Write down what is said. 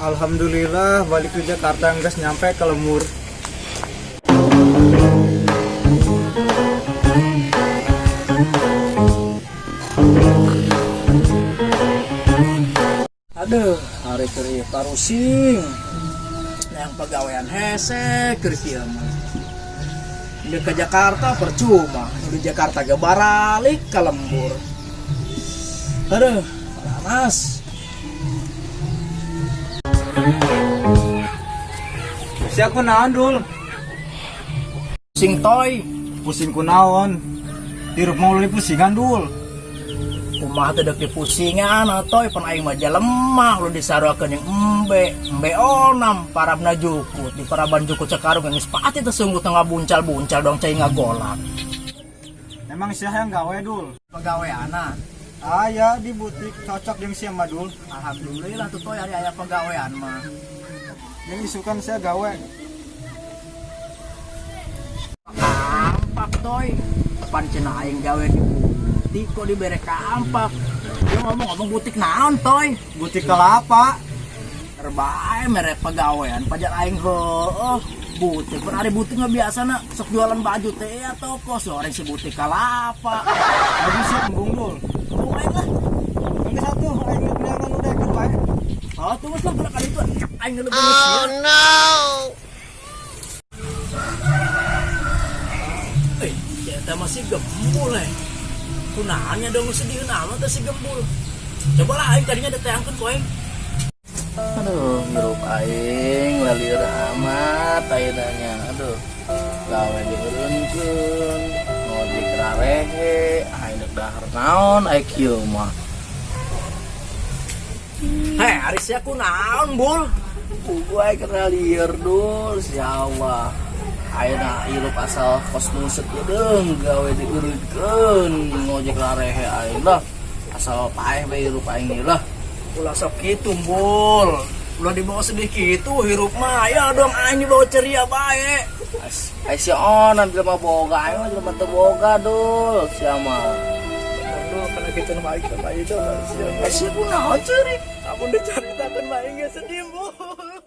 Alhamdulillah balik ke Jakarta nggak nyampe ke Lemur. Aduh, hari kerja parusing. Yang pegawaian hese kerja mah. Di ke Jakarta percuma, di Jakarta gak baralik ke Lembur. Aduh, panas. Siapa naon dul? Pusing toy, Pusing kunaon? Hirup mau lu pusingan dul. kumaha teh dek dipusingan atoy pan aing mah lemah lu disaruakeun yang embe onam parabna jukut di paraban jukut Cekarung geus pati teh sungguh tengah buncal-buncal dong cai ngagolak. Emang siapa yang gawe dul? Pegawaiana. Aya di butik cocok jeung sia mah dul. Alhamdulillah tuh toy hari aya pegawaian mah. Yang isukan saya gawe. Kampak toy. Pan cenah aing gawe di butik kok dibere kampak. Dia ngomong butik naon toy? Butik kelapa. Terbae merek pegawaian pajak aing heueuh. Butik pan ari butik mah biasana sok jualan baju teh ya toko soreng si butik kalapa. Lagi sih embung dul. Embung aing lah. Yang satu aing nyangan udah ikut wae. Oh tuh mas lah kali itu aing ngelebih oh no. Kita masih gembul kunaannya dong sedih nama tuh si gembul. Coba lah aing tadinya ditayangkan kowe. Aduh, hirup aing lalir amat ayeuna. Aduh. Gawe dieureunkeun, ngojek rarehe, aing dek dahar naon aya kieu mah. Hei, arisnya kunaon, Bul? Gue kena liar dul, siapa? Ayeuna hirup asal kos nuset ya deng, gawe dieureunkeun, ngojek larehe aing lah. Asal paeh bae hirup aing lah. Ulah sok kitu, Bul. Ulah dibawa sedih kitu, hirup mah aya dong aing dibawa ceria bae. Ai si onan jelema boga, aing mah jelema teu boga dul, siapa? Karena kita baik sama itu, Aisyah kunaon ceurik? Amun dicaritakeun mah aing geus sedih, Bul.